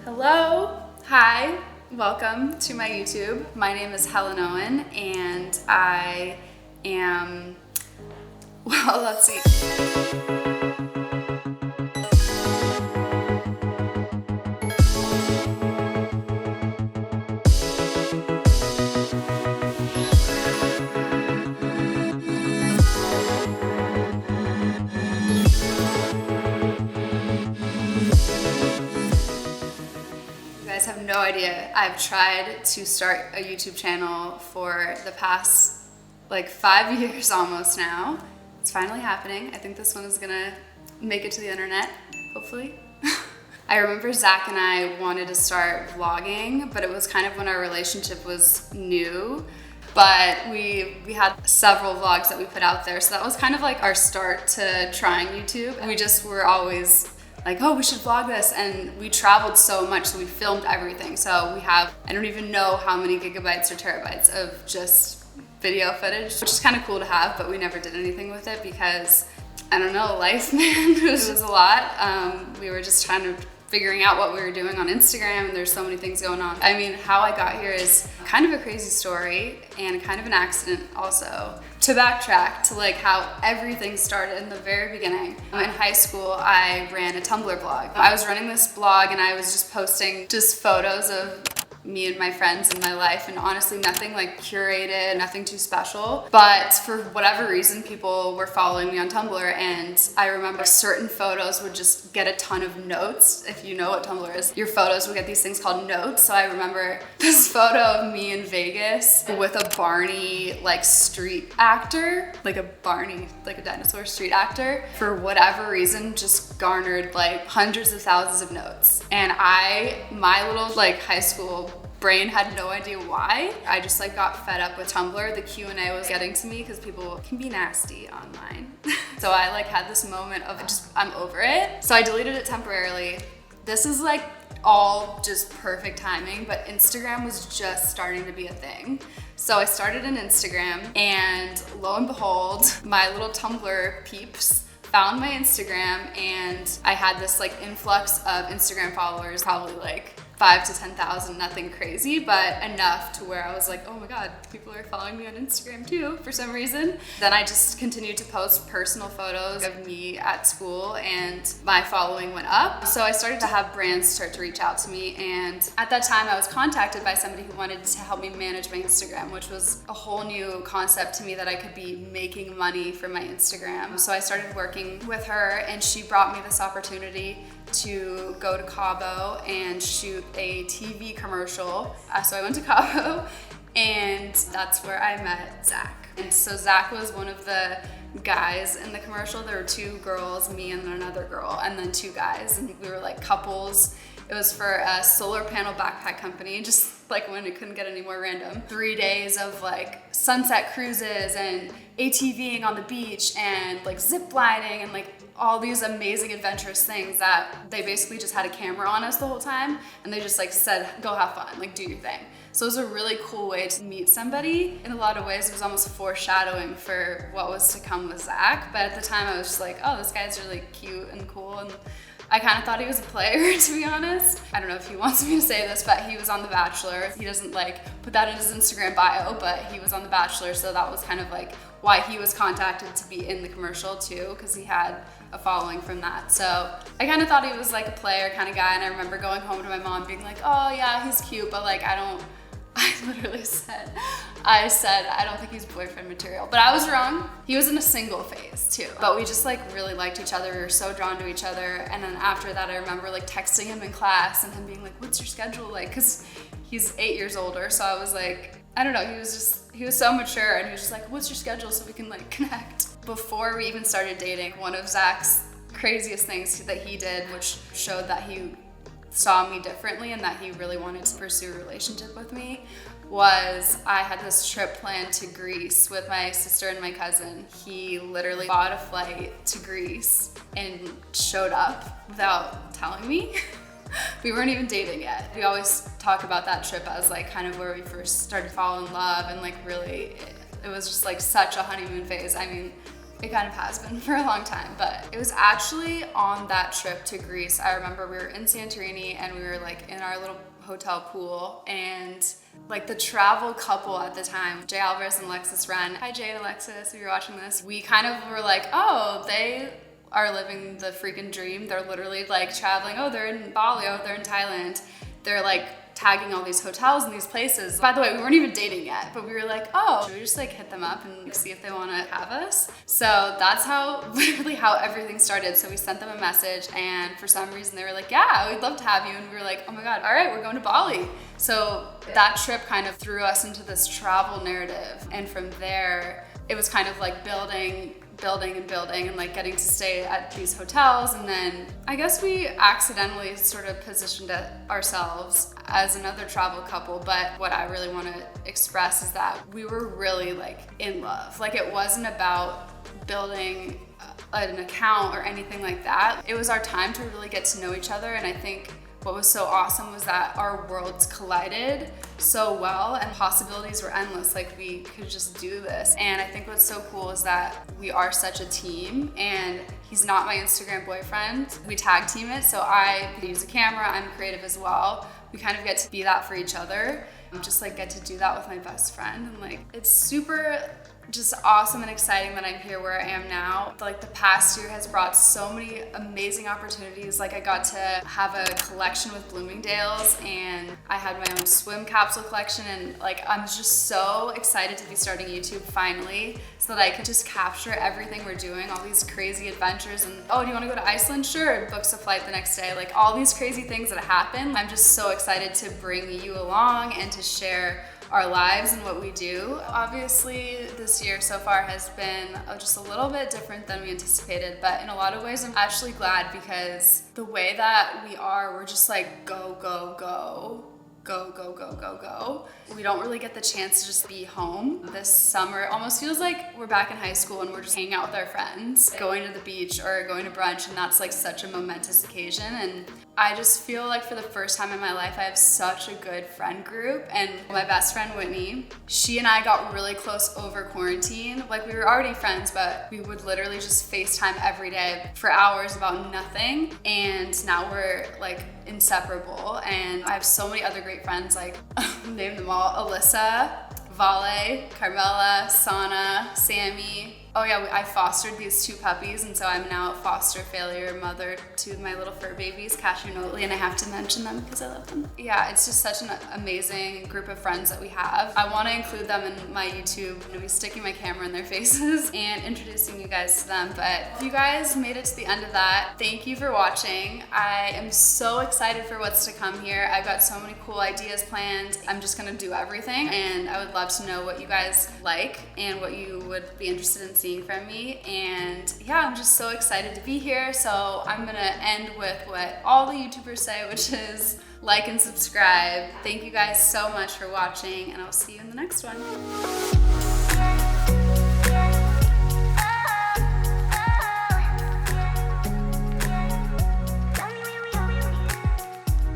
Hello, hi, welcome to my YouTube. My name is Helen Owen and I am, well, let's see. You guys have no idea. I've tried to start a YouTube channel for the past like 5 years almost now. It's finally happening. I think this one is gonna make it to the internet, hopefully. I remember Zach and I wanted to start vlogging, but it was kind of when our relationship was new. But we had several vlogs that we put out there, so that was kind of like our start to trying YouTube. We just were always like, oh, we should vlog this, and we traveled so much, so we filmed everything. So we have, I don't even know how many gigabytes or terabytes of just video footage, which is kind of cool to have, but we never did anything with it because, I don't know, life, man, it was a lot. We were just trying to figuring out what we were doing on Instagram, and there's so many things going on. I mean, how I got here is kind of a crazy story and kind of an accident also. To backtrack to like how everything started in the very beginning. In high school, I ran a Tumblr blog. I was running this blog and I was just posting just photos of me and my friends in my life, and honestly nothing like curated, nothing too special. But for whatever reason, people were following me on Tumblr, and I remember certain photos would just get a ton of notes. If you know what Tumblr is, your photos would get these things called notes. So I remember this photo of me in Vegas with a Barney like street actor, like a Barney, like a dinosaur street actor, for whatever reason just garnered like hundreds of thousands of notes. And my little like high school brain had no idea why. I just like got fed up with Tumblr. The Q&A was getting to me because people can be nasty online. So I like had this moment of just, I'm over it. So I deleted it temporarily. This is like all just perfect timing, but Instagram was just starting to be a thing. So I started an Instagram, and lo and behold, my little Tumblr peeps found my Instagram, and I had this like influx of Instagram followers, probably like 5,000 to 10,000, nothing crazy, but enough to where I was like, oh my God, people are following me on Instagram too, for some reason. Then I just continued to post personal photos of me at school, and my following went up. So I started to have brands start to reach out to me, and at that time I was contacted by somebody who wanted to help me manage my Instagram, which was a whole new concept to me, that I could be making money from my Instagram. So I started working with her, and she brought me this opportunity to go to Cabo and shoot a TV commercial. So I went to Cabo, and that's where I met Zach. And so Zach was one of the guys in the commercial. There were two girls, me and another girl, and then two guys, and we were like couples. It was for a solar panel backpack company, just like when it couldn't get any more random. 3 days of like sunset cruises and ATVing on the beach and like zip lining and like all these amazing adventurous things that they basically just had a camera on us the whole time, and they just like said, go have fun, like do your thing. So it was a really cool way to meet somebody. In a lot of ways, it was almost foreshadowing for what was to come with Zach. But at the time I was just like, oh, this guy's really cute and cool, and I kind of thought he was a player, to be honest. I don't know if he wants me to say this, but he was on The Bachelor. He doesn't like put that in his Instagram bio, but he was on The Bachelor, so that was kind of like why he was contacted to be in the commercial too, because he had a following from that. So I kind of thought he was like a player kind of guy, and I remember going home to my mom being like, oh yeah, he's cute, but like I literally said, I don't think he's boyfriend material. But I was wrong. He was in a single phase too. But we just like really liked each other. We were so drawn to each other. And then after that, I remember like texting him in class and him being like, what's your schedule like? Because he's 8 years older. So I was like, I don't know, he was so mature, and he was just like, what's your schedule so we can like connect? Before we even started dating, one of Zach's craziest things that he did, which showed that he saw me differently and that he really wanted to pursue a relationship with me, was I had this trip planned to Greece with my sister and my cousin. He literally bought a flight to Greece and showed up without telling me. We weren't even dating yet. We always talk about that trip as like kind of where we first started falling in love, and like really it was just like such a honeymoon phase. I mean, It kind of has been for a long time, but it was actually on that trip to Greece. I remember we were in Santorini and we were like in our little hotel pool, and like the travel couple at the time, Jay Alvarez and Alexis Wren. Hi Jay and Alexis, if you're watching this. We kind of were like, oh, they are living the freaking dream. They're literally like traveling. Oh, they're in Bali. Oh, they're in Thailand. They're like tagging all these hotels and these places. By the way, we weren't even dating yet, but we were like, oh, should we just like hit them up and see if they want to have us? So that's literally how everything started. So we sent them a message, and for some reason they were like, yeah, we'd love to have you. And we were like, oh my God, all right, we're going to Bali. So that trip kind of threw us into this travel narrative. And from there, it was kind of like building and like getting to stay at these hotels. And then I guess we accidentally sort of positioned ourselves as another travel couple. But what I really want to express is that we were really like in love. Like it wasn't about building an account or anything like that. It was our time to really get to know each other. And I think what was so awesome was that our worlds collided so well and possibilities were endless. Like we could just do this. And I think what's so cool is that we are such a team, and he's not my Instagram boyfriend. We tag team it. So I use a camera, I'm creative as well. We kind of get to be that for each other. Just like get to do that with my best friend. And like, it's super just awesome and exciting that I'm here where I am now. Like the past year has brought so many amazing opportunities. Like I got to have a collection with Bloomingdale's, and I had my own swim capsule collection, and like I'm just so excited to be starting YouTube finally, so that I can just capture everything we're doing, all these crazy adventures. And oh, do you want to go to Iceland? Sure, books a flight the next day. Like all these crazy things that happen. I'm just so excited to bring you along and to share our lives and what we do. Obviously, this year so far has been just a little bit different than we anticipated, but in a lot of ways, I'm actually glad, because the way that we are, we're just like go, go, go. Go, go, go, go, go. We don't really get the chance to just be home. This summer it almost feels like we're back in high school and we're just hanging out with our friends, going to the beach or going to brunch, and that's like such a momentous occasion. And I just feel like for the first time in my life, I have such a good friend group. And my best friend, Whitney, she and I got really close over quarantine. Like we were already friends, but we would literally just FaceTime every day for hours about nothing. And now we're like inseparable. And I have so many other great friends, like name them all: Alyssa, Vale, Carmela, Sana, Sammy. Oh yeah, I fostered these 2 puppies, and so I'm now a foster failure mother to my little fur babies, Cashew and Oatly, and I have to mention them because I love them. Yeah, it's just such an amazing group of friends that we have. I want to include them in my YouTube. I'm gonna be sticking my camera in their faces and introducing you guys to them. But if you guys made it to the end of that, thank you for watching. I am so excited for what's to come here. I've got so many cool ideas planned. I'm just gonna do everything, and I would love to know what you guys like and what you would be interested in seeing from me. And yeah, I'm just so excited to be here. So I'm gonna end with what all the YouTubers say, which is like and subscribe. Thank you guys so much for watching, and I'll see you in the next one.